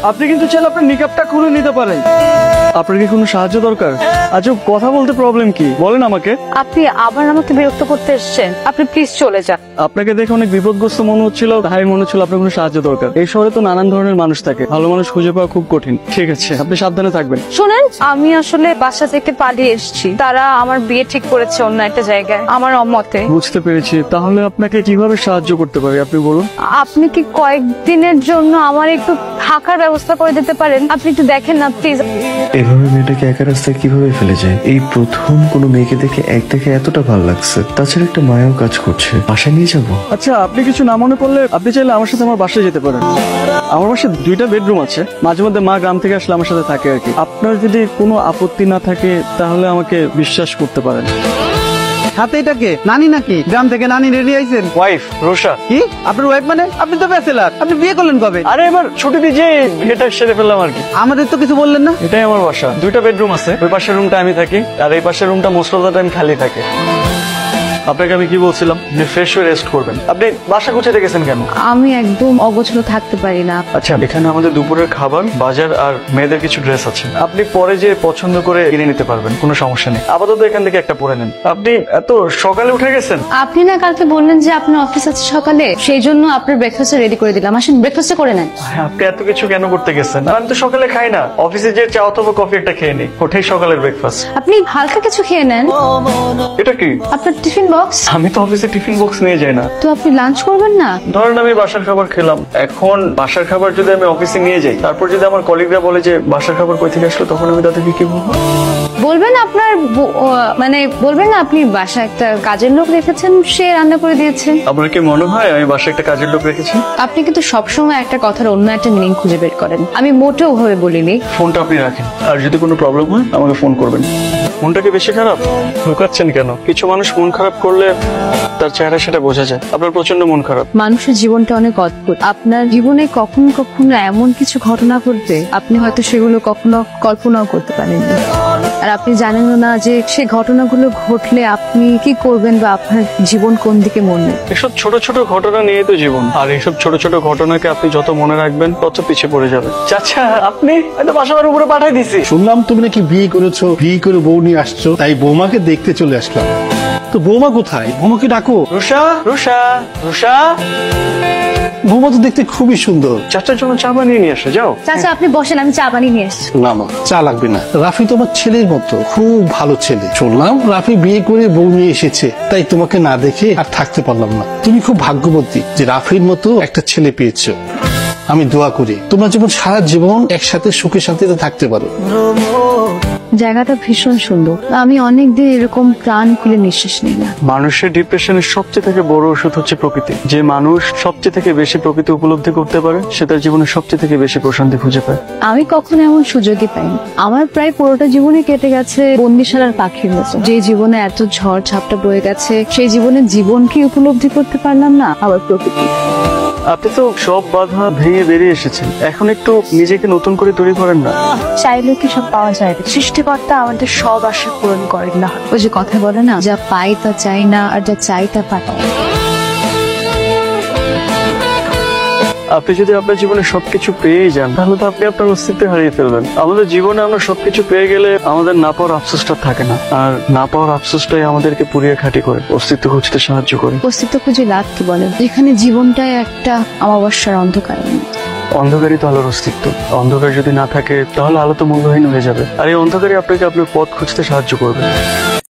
আপনি কিন্তু চাইলে আপনার নিকাবটা খুলে নিতে পারেন। আপনার কি কোনো সাহায্য দরকার? আচ্ছা, কথা বলতে প্রবলেম কি বলেন আমাকে। আপনি আবার আমাকে বিরক্ত করতে এসেছেন, আপনি প্লিজ চলে যান। আপনাকে দেখে অনেক বিপদগ্রস্ত মনে হচ্ছিল, তাই মনে হচ্ছিল আপনার কোনো সাহায্য দরকার। এই শহরে তো নানান ধরনের মানুষ থাকে, ভালো মানুষ খুঁজে পাওয়া খুব কঠিন। ঠিক আছে, আপনি সাবধানে থাকবেন। শুনেন, আমি আসলে বাসা থেকে পালিয়ে এসেছি। তারা আমার বিয়ে ঠিক করেছে অন্য একটা জায়গায়, আমার অমতে। বুঝতে পেরেছি। তাহলে আপনাকে কিভাবে সাহায্য করতে পারি আপনি বলুন। আপনি কি কয়েকদিনের জন্য আমার একটু থাকার ব্যবস্থা করে দিতে পারেন? আপনি একটু দেখেন না প্লিজ। এভাবে মেয়েটাকে একা রাস্তায় কিভাবে ফেলে যায়? এই প্রথম কোনো মেয়েকে দেখে এক দেখে এতটা ভালো লাগছে, তাছাড়া একটা মায়াও কাজ করছে। বাসায় নিয়ে যাবো। আচ্ছা, আপনি কিছু না মনে করলে আপনি চাইলে আমার সাথে আমার বাসায় যেতে পারেন। আমার বাসায় 2টা বেডরুম আছে। মাঝে মধ্যে মা গ্রাম থেকে আসলে আমার সাথে থাকে আর কি। আপনার যদি কোনো আপত্তি না থাকে তাহলে আমাকে বিশ্বাস করতে পারেন। হাতে এটাকে নানি নাকি? গ্রাম থেকে নানি রেডি আইছেন? ওয়াইফ রোশা। কি আপনার ওয়াইফ? মানে আপনি তো ব্যাচেলার, আপনি বিয়ে করলেন কবে? আরে এবার ছুটি দিয়ে বিয়েটা সেরে ফেললাম আর কি। আমাদের তো কিছু বললেন না। এটাই আমার বাসা। 2টা বেডরুম আছে। ওই পাশের রুমটা আমি থাকি আর এই পাশের রুমটা মোস্ট অফ দ্য টাইম খালি থাকে। আপনাকে আমি কি বলছিলাম, ফ্রেশ হয়ে রেস্ট করবেন। আপনি বাসা গুছিয়ে রেখেছেন কেন? আমি একদম অগোছলো থাকতে পারি না। আচ্ছা, এখানে আমাদের দুপুরের খাবার, বাজার আর মেয়েদের কিছু ড্রেস আছে। আপনি পরে যে পছন্দ করে কিনে নিতে পারবেন, কোনো সমস্যা নেই। আপাতত এখান থেকে একটা পরে নেন। আপনি এত সকালে উঠে গেছেন? আপনি না কালকে বললেন যে আপনার অফিস আছে সকালে, সেই জন্য আপনার ব্রেকফাস্ট রেডি করে দিলাম। আসেন ব্রেকফাস্ট করে নেন। আপনি এত কিছু কেন করতে গেছেন? আমি তো সকালে খাই না। অফিসে যে চা অথবা কফি একটা খেয়ে নিই, ওটাই সকালের ব্রেকফাস্ট। আপনি হালকা কিছু খেয়ে নেন। এটা কি? আপনার টিফিন বক্স। আমি তো অফিসে টিফিন বক্স নিয়ে যাই না। তো আপনি লাঞ্চ করবেন না? ধরেন আমি বাসার খাবার খেলাম, এখন বাসার খাবার যদি আমি অফিসে নিয়ে যাই, তারপর যদি আমার কলিগরা বলে যে বাসার খাবার কই থেকে আসলো, তখন আমি তাদেরকে কি বলবো? বলবেন আপনার মানে বলবেন না আপনি বাসায় একটা কাজের লোক রেখেছেন, সে রান্না করে দিয়েছে। আপনার কি মনে হয় আমি বাসায় একটা কাজের লোক রেখেছি? আপনি কিন্তু সবসময় একটা কথার অন্য একটা মিনিং খুঁজে বের করেন। আমি মোটেও ভাবে বলিনি। ফোনটা আপনি রাখেন, আর যদি কোনো প্রবলেম হয় আমাকে ফোন করবেন। মনটা কি বেশি খারাপ? লুকাচ্ছেন কেন? কিছু মানুষ মন খারাপ করলে তার চেহারা সেটা বোঝা যায়। আপনার প্রচন্ড মন খারাপ। মানুষের জীবনটা অনেক অদ্ভুত। আপনার জীবনে কখনো কখনো এমন কিছু ঘটনা ঘটবে, আপনি হয়তো সেগুলো কখনো কল্পনাও করতে পারেননি। আর আপনি জানেনও না যে সেই ঘটনাগুলো ঘটলে আপনি কি করবেন বা আপনার জীবন কোন দিকে মন নেবে। এসব ছোট ছোট ঘটনা নিয়ে তো জীবন, আর এইসব ছোট ছোট ঘটনাকে আপনি যত মনে রাখবেন তত পিছিয়ে পড়ে যাবে। চাচা, আপনি হয়তো বাসার উপরে পাঠাই দিছি। শুনলাম তুমি নাকি বিয়ে করেছো, বিয়ে করে বউ নিয়ে আসছো, তাই বৌমাকে দেখতে চলে আসলাম। তো বৌমা কোথায়? বৌমাকে ডাকো। রুষা, রুষা, রুষা। বৌমা তো দেখতে খুবই সুন্দর। চাচার জন্য চা বানিয়ে নিয়ে আসে, যাও। চাচা আপনি বসেন, আমি চা বানিয়ে নিয়ে আসছি। না মা, চা লাগবে না। রাফি তোমার ছেলের মতো, খুব ভালো ছেলে। শুনলাম রাফি বিয়ে করে বউ নিয়ে এসেছে, তাই তোমাকে না দেখে আর থাকতে পারলাম না। তুমি খুব ভাগ্যবতী যে রাফির মতো একটা ছেলে পেয়েছো। আমি দোয়া করি তোমরা যেমন সারা জীবন একসাথে সুখে শান্তিতে থাকতে পারো। জায়গাটা ভীষণ সুন্দর। আমি অনেকদিন এরকম প্রাণ খুলে নিঃশ্বাস নিলাম। মানুষের ডিপ্রেশনের সবচেয়ে থেকে বড় ওষুধ হচ্ছে প্রকৃতি। যে মানুষ সবচেয়ে থেকে বেশি প্রকৃতি উপলব্ধি করতে পারে, সে তার জীবনে সবচেয়ে থেকে বেশি প্রশান্তি খুঁজে পায়। আমি কখনো এমন সুযোগই পাইনি। আমার প্রায় পুরোটা জীবনে কেটে গেছে বন্দিশালার পাখির মতো। যে জীবনে এত ঝড় ঝাপটা বয়ে গেছে, সেই জীবনে জীবনকে উপলব্ধি করতে পারলাম না, আবার প্রকৃতি। আপনি তো সব বাধা ভেঙে বেরিয়ে এসেছেন, এখন একটু নিজেকে নতুন করে তৈরি করেন না। চাইলে কি সব পাওয়া যায়? সৃষ্টিকর্তা আমাদের সব আশা পূরণ করেন না। ওই যে কথা বলে না, যা পাই তা চাই না, আর যা চাই তা পাই। আপনি যদি আপনার জীবনে সবকিছু পেয়ে যান, তাহলে তো আপনি আপনার অস্তিত্ব হারিয়ে ফেলবেন। আমাদের জীবনে আমরা সবকিছু পেয়ে গেলে আমাদের না পাওয়ার আফসোসটা থাকে না, আর না পাওয়ার আফসোসটাই আমাদেরকে পুড়িয়ে খাঁটি করে অস্তিত্ব খুঁজতে সাহায্য করে। অস্তিত্ব খুঁজে লাভ কি বলেন? যেখানে জীবনটাই একটা অমাবস্যার অন্ধকার। অন্ধকারই তো আলোর অস্তিত্ব। অন্ধকার যদি না থাকে তাহলে আলো তো মূল্যহীন হয়ে যাবে, আর এই অন্ধকারই আপনাকে আপনার পথ খুঁজতে সাহায্য করবে।